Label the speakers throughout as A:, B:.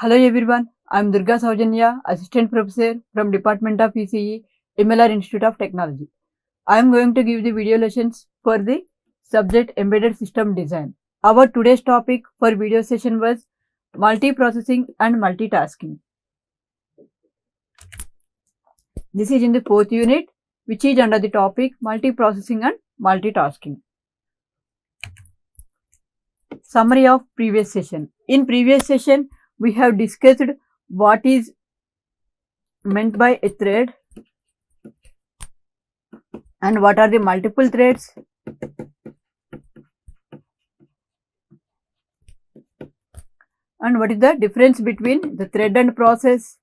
A: Hello everyone, I am Durga Saujanya, Assistant Professor from Department of ECE, MLR Institute of Technology. I am going to give the video lessons for the subject Embedded System Design. Our today's topic for video session was multiprocessing and multitasking. This is in the 4th unit, which is under the topic multiprocessing and multitasking. Summary of previous session. In previous session, we have discussed what is meant by a thread and what are the multiple threads and what is the difference between the thread and process.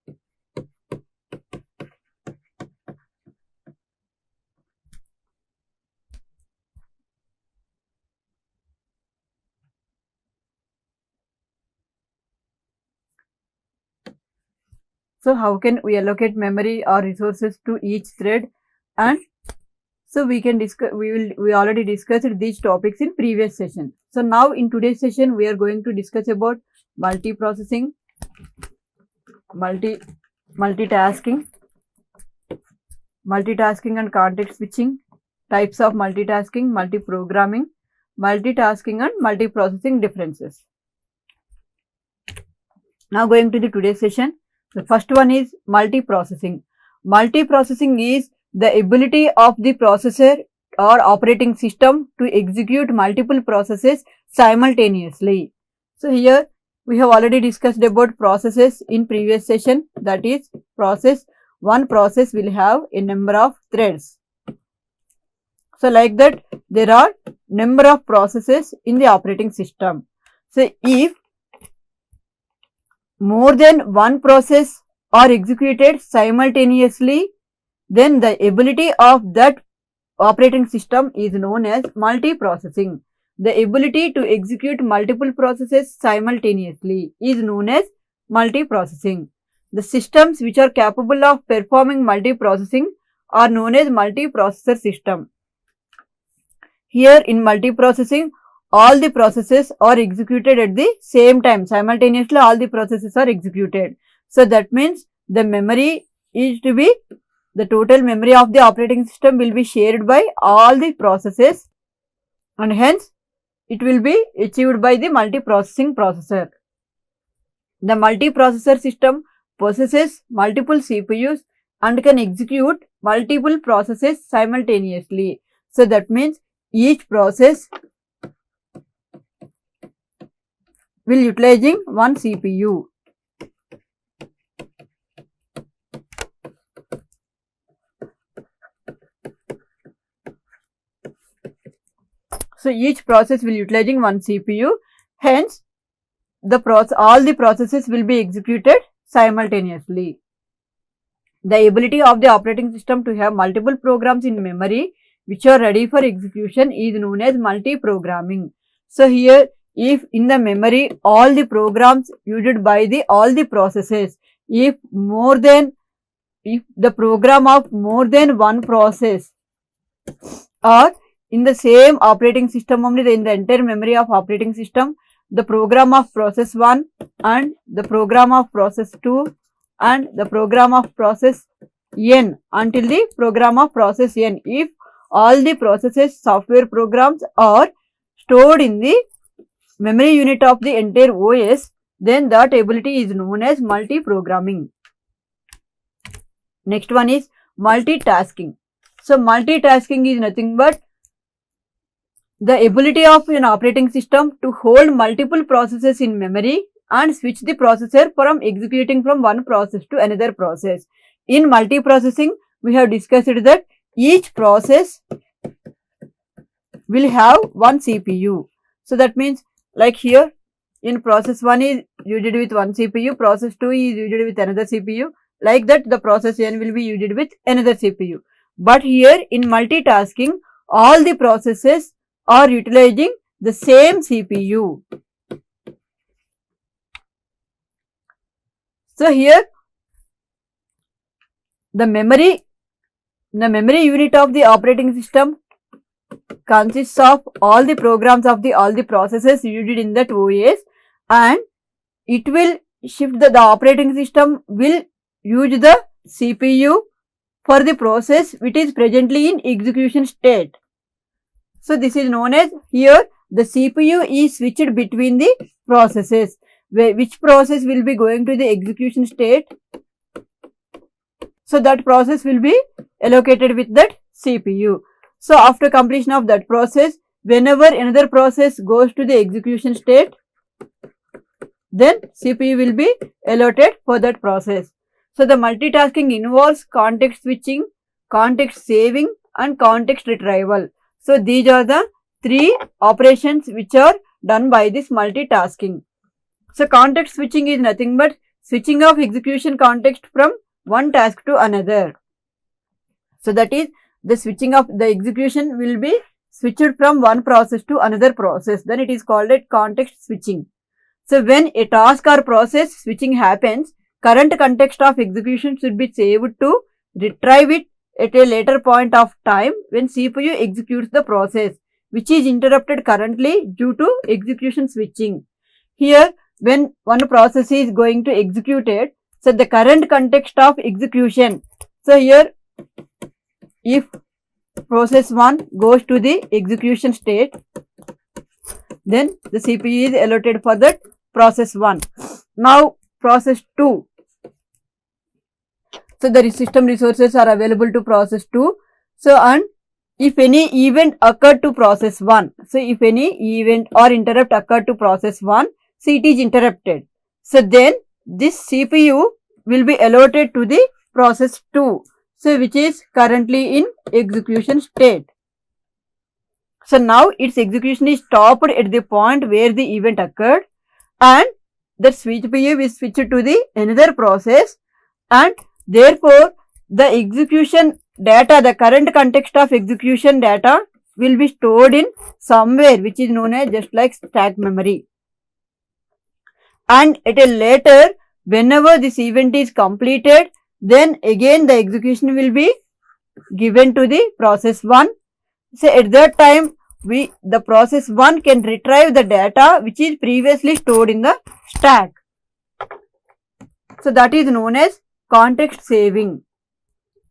A: So how can we allocate memory or resources to each thread, and so we already discussed these topics in previous session. So now in today's session we are going to discuss about multiprocessing, multitasking and context switching, types of multitasking, multiprogramming, multitasking and multiprocessing differences. Now going to the today's session. The first one is multiprocessing. Multiprocessing is the ability of the processor or operating system to execute multiple processes simultaneously. So here we have already discussed about processes in previous session, that is one process will have a number of threads. So like that there are number of processes in the operating system. So if more than one process are executed simultaneously, then the ability of that operating system is known as multiprocessing. The ability to execute multiple processes simultaneously is known as multiprocessing. The systems which are capable of performing multiprocessing are known as multiprocessor system. Here in multiprocessing, all the processes are executed at the same time, simultaneously all the processes are executed. So that means the memory is to be, the total memory of the operating system will be shared by all the processes, and hence it will be achieved by the multiprocessing processor. The multiprocessor system possesses multiple CPUs and can execute multiple processes simultaneously. So that means each process will utilizing one CPU. So each process will utilizing one CPU, hence all the processes will be executed simultaneously. The ability of the operating system to have multiple programs in memory which are ready for execution is known as multiprogramming. So here, if in the memory all the programs used by all the processes, if the program of more than one process or in the same operating system only, in the entire memory of operating system, the program of process 1 and the program of process 2 and the program of process n until the program of process n, if all the processes software programs are stored in the memory unit of the entire OS, then that ability is known as multiprogramming. Next one is multitasking. So multitasking is nothing but the ability of an operating system to hold multiple processes in memory and switch the processor from executing from one process to another process. In multiprocessing, we have discussed that each process will have one CPU. So that means like here in process 1 is used with one CPU, process 2 is used with another CPU, like that the process n will be used with another CPU. But here in multitasking, all the processes are utilizing the same CPU. So here the memory unit of the operating system consists of all the programs of all the processes used in that OS, and it will shift the operating system will use the CPU for the process which is presently in execution state. So this is known as, here the CPU is switched between the processes. Which process will be going to the execution state? So that process will be allocated with that CPU. So after completion of that process, whenever another process goes to the execution state, then CPU will be allotted for that process. So the multitasking involves context switching, context saving and context retrieval. So these are the three operations which are done by this multitasking. So context switching is nothing but switching of execution context from one task to another. So that is, the switching of the execution will be switched from one process to another process. Then it is called a context switching. So when a task or process switching happens, current context of execution should be saved to retrieve it at a later point of time when CPU executes the process which is interrupted currently due to execution switching. Here, when one process is going to execute it, so the current context of execution. So here, if process 1 goes to the execution state, then the CPU is allotted for that process 1. Now process 2. So the system resources are available to process 2. So and if any event occurred to process 1, so if any event or interrupt occurred to process 1, so it is interrupted. So then this CPU will be allotted to the process 2, so which is currently in execution state. So now its execution is stopped at the point where the event occurred, and the CPU is switched to the another process, and therefore the execution data, the current context of execution data will be stored in somewhere which is known as just like stack memory. And at a later, whenever this event is completed, then again the execution will be given to the process 1. So at that time, the process 1 can retrieve the data which is previously stored in the stack. So that is known as context saving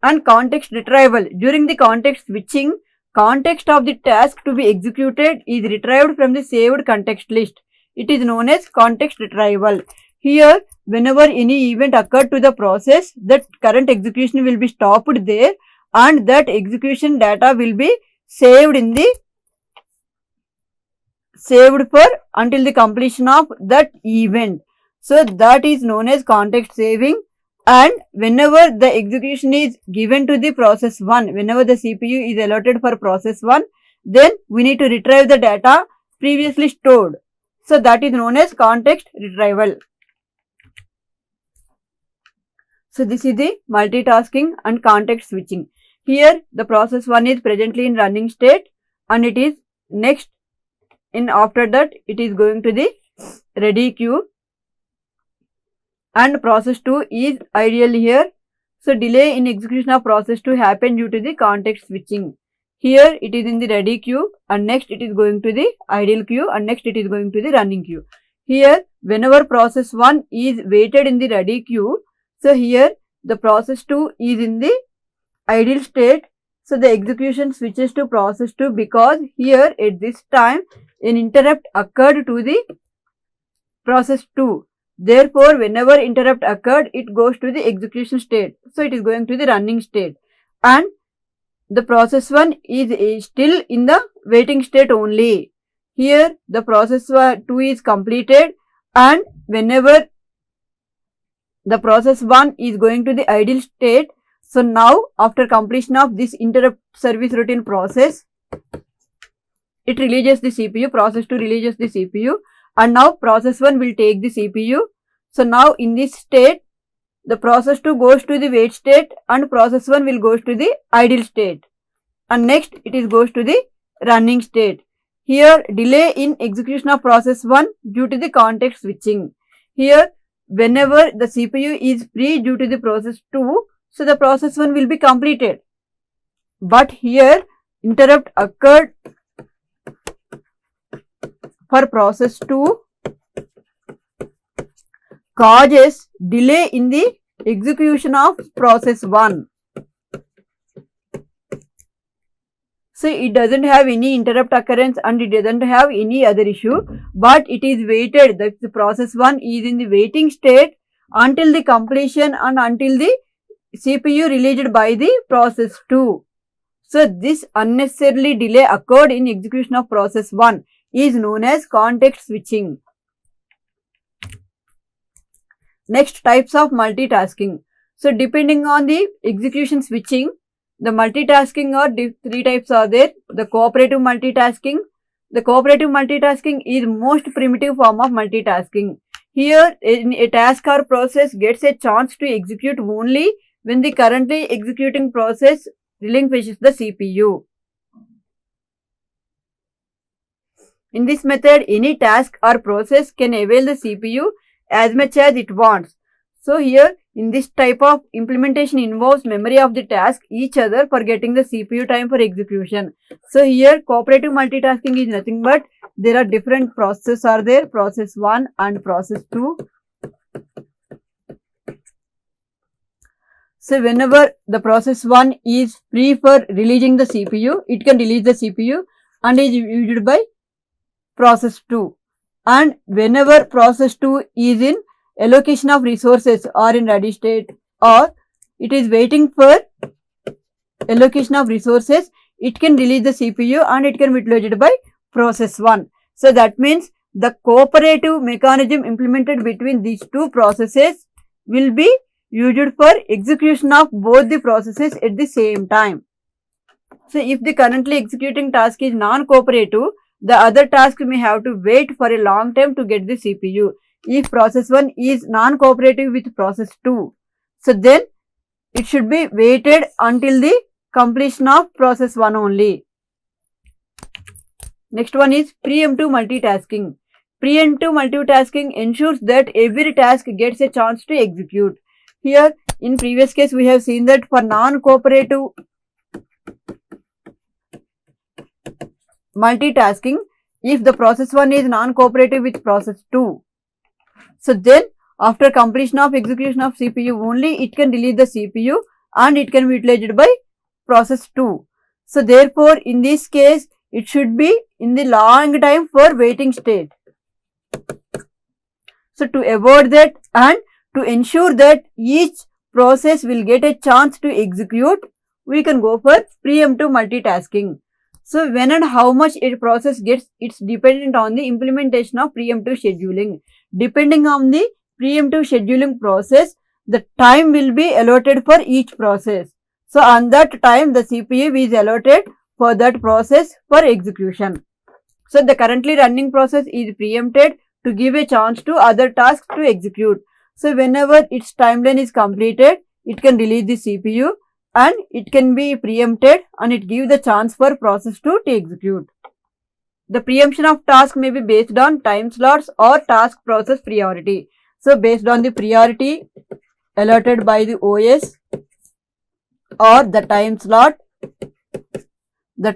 A: and context retrieval. During the context switching, context of the task to be executed is retrieved from the saved context list. It is known as context retrieval. Here, whenever any event occurred to the process, that current execution will be stopped there, and that execution data will be saved for until the completion of that event. So that is known as context saving. And whenever the execution is given to the process 1, whenever the CPU is allotted for process 1, then we need to retrieve the data previously stored. So that is known as context retrieval. So this is the multitasking and context switching. Here the process 1 is presently in running state, and it is next after that it is going to the ready queue, and process 2 is idle here. So delay in execution of process 2 happen due to the context switching. Here it is in the ready queue, and next it is going to the idle queue, and next it is going to the running queue. Here whenever process 1 is waited in the ready queue, so here the process 2 is in the idle state. So the execution switches to process 2 because here at this time an interrupt occurred to the process 2. Therefore, whenever interrupt occurred, it goes to the execution state. So it is going to the running state, and the process 1 is still in the waiting state only. Here the process 2 is completed, and whenever the process 1 is going to the idle state, so now after completion of this interrupt service routine process, it releases the CPU, process 2 releases the CPU, and now process 1 will take the CPU. So now in this state, the process 2 goes to the wait state, and process 1 will goes to the idle state, and next it is goes to the running state. Here delay in execution of process 1 due to the context switching. Here whenever the CPU is free due to the process 2, so the process 1 will be completed. But here interrupt occurred for process 2, causes delay in the execution of process 1. So it doesn't have any interrupt occurrence and it doesn't have any other issue, but it is waited, that the process 1 is in the waiting state until the completion and until the CPU released by the process 2. So this unnecessarily delay occurred in execution of process 1 is known as context switching. Next, types of multitasking. So depending on the execution switching, the multitasking are three types are there. The cooperative multitasking. The cooperative multitasking is most primitive form of multitasking. Here, a task or process gets a chance to execute only when the currently executing process relinquishes the CPU. In this method, any task or process can avail the CPU as much as it wants. So here, in this type of implementation involves memory of the task each other for getting the CPU time for execution. So here, cooperative multitasking is nothing but there are different processes are there, process 1 and process 2. So whenever the process 1 is free for releasing the CPU, it can release the CPU and is used by process 2. And whenever process 2 is in allocation of resources or in ready state or it is waiting for allocation of resources, it can release the CPU and it can be utilized by process 1. So that means the cooperative mechanism implemented between these two processes will be used for execution of both the processes at the same time. So if the currently executing task is non-cooperative, the other task may have to wait for a long time to get the CPU. If process 1 is non-cooperative with process 2, so then it should be waited until the completion of process 1 only. Next one is preemptive multitasking. Preemptive multitasking ensures that every task gets a chance to execute. Here in previous case we have seen that for non-cooperative multitasking, if the process 1 is non-cooperative with process 2, so then after completion of execution of CPU only it can release the CPU and it can be utilized by process 2. So therefore in this case it should be in the long time for waiting state. So to avoid that and to ensure that each process will get a chance to execute, we can go for preemptive multitasking. So when and how much a process gets, it's dependent on the implementation of preemptive scheduling. Depending on the preemptive scheduling process, the time will be allotted for each process. So on that time, the CPU is allotted for that process for execution. So the currently running process is preempted to give a chance to other tasks to execute. So whenever its timeline is completed, it can release the CPU and it can be preempted and it gives the chance for process 2 to execute. The preemption of task may be based on time slots or task process priority. So based on the priority allotted by the OS or the time slot, the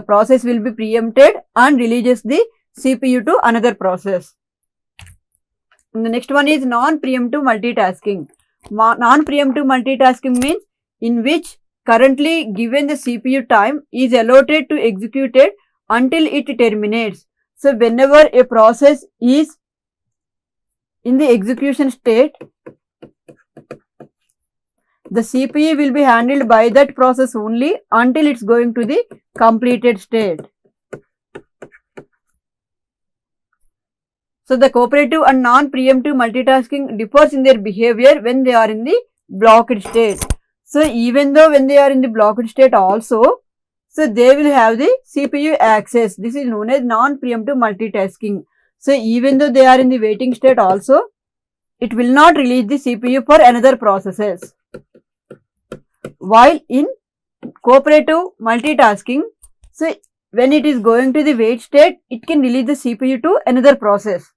A: process will be preempted and releases the CPU to another process. And the next one is non-preemptive multitasking. Non-preemptive multitasking means in which currently given the CPU time is allotted to execute it until it terminates. So whenever a process is in the execution state, the CPU will be handled by that process only until it's going to the completed state. So the cooperative and non-preemptive multitasking differs in their behavior when they are in the blocked state. So even though when they are in the blocked state also, so they will have the CPU access. This is known as non-preemptive multitasking. So even though they are in the waiting state also, it will not release the CPU for another processes. While in cooperative multitasking, so when it is going to the wait state, it can release the CPU to another process.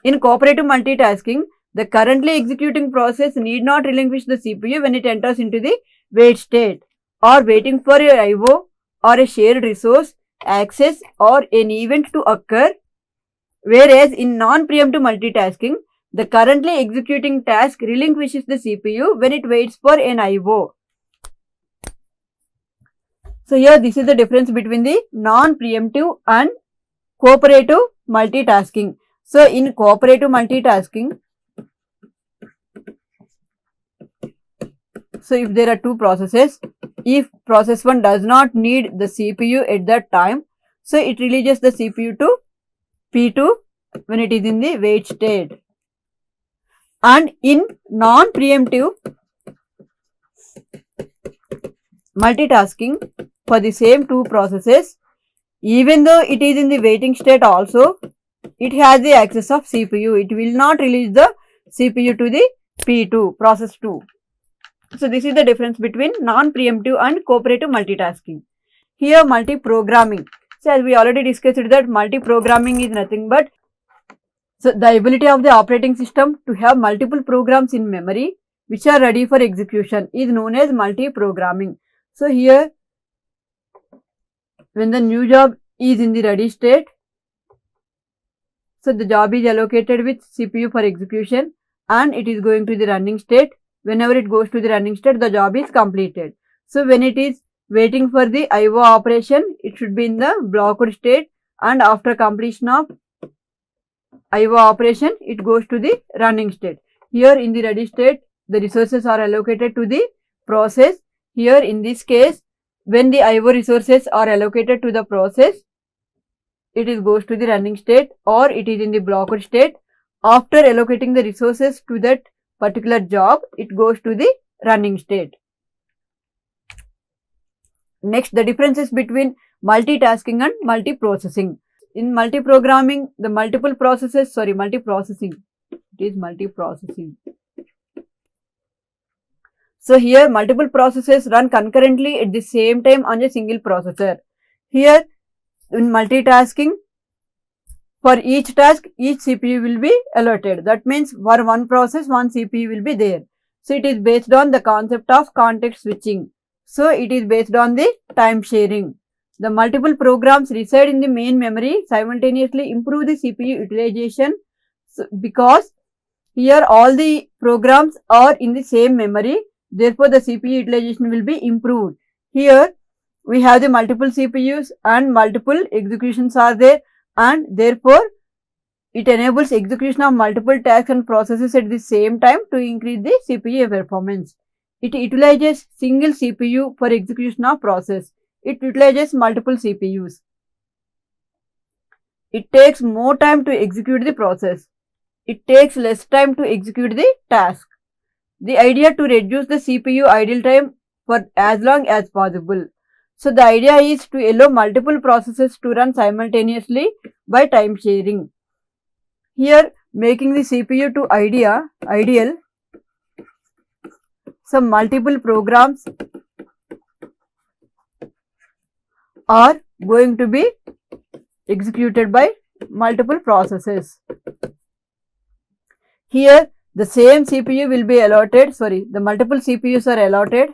A: In cooperative multitasking, the currently executing process need not relinquish the CPU when it enters into the wait state or waiting for a IO or a shared resource access or an event to occur. Whereas in non-preemptive multitasking, The currently executing task relinquishes the CPU when it waits for an IO. So here this is the difference between the non-preemptive and cooperative multitasking. So in cooperative multitasking, so if there are two processes, if process 1 does not need the CPU at that time, so it releases the CPU to P2 when it is in the wait state. And in non-preemptive multitasking, for the same two processes, even though it is in the waiting state also, it has the access of CPU. It will not release the CPU to the P2, process 2. So this is the difference between non-preemptive and cooperative multitasking. Here multi-programming. So as we already discussed that multi-programming is nothing but the ability of the operating system to have multiple programs in memory which are ready for execution is known as multi-programming. So here when the new job is in the ready state, so the job is allocated with CPU for execution and it is going to the running state. Whenever it goes to the running state, the job is completed. So when it is waiting for the IO operation, it should be in the blocked state, and after completion of IO operation, it goes to the running state. Here in the ready state, the resources are allocated to the process. Here in this case, when the IO resources are allocated to the process, it goes to the running state or it is in the blocked state. After allocating the resources to that particular job, it goes to the running state. Next, the differences between multitasking and multiprocessing. In multiprogramming, the multiprocessing. It is multiprocessing. So here multiple processes run concurrently at the same time on a single processor. Here in multitasking, for each task, each CPU will be allotted. That means for one process, one CPU will be there. So it is based on the concept of context switching. So it is based on the time sharing. The multiple programs reside in the main memory simultaneously improve the CPU utilization, because here all the programs are in the same memory. Therefore, the CPU utilization will be improved. Here we have the multiple CPUs and multiple executions are there, and therefore it enables execution of multiple tasks and processes at the same time to increase the CPU performance. It utilizes single CPU for execution of process. It utilizes multiple CPUs. It takes more time to execute the process. It takes less time to execute the task. The idea to reduce the CPU idle time for as long as possible. So the idea is to allow multiple processes to run simultaneously by time sharing. Here making the CPU to ideal, some multiple programs are going to be executed by multiple processes. Here the same CPU will be allotted, the multiple CPUs are allotted.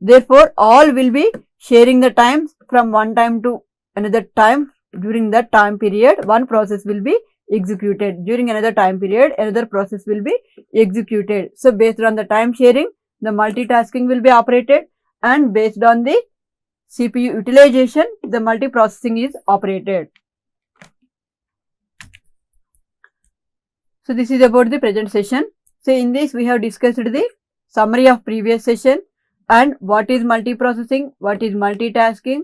A: Therefore, all will be sharing the times from one time to another time. During that time period, one process will be executed. During another time period, another process will be executed. So, based on the time sharing, the multitasking will be operated, and based on the CPU utilization, the multiprocessing is operated. So, this is about the present session. So, in this we have discussed the summary of previous session and what is multiprocessing, what is multitasking,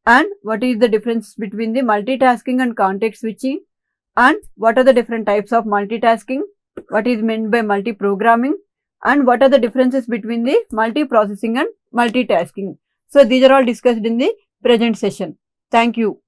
A: and what is the difference between the multitasking and context switching, and what are the different types of multitasking, what is meant by multiprogramming, and what are the differences between the multiprocessing and multitasking. So, these are all discussed in the present session. Thank you.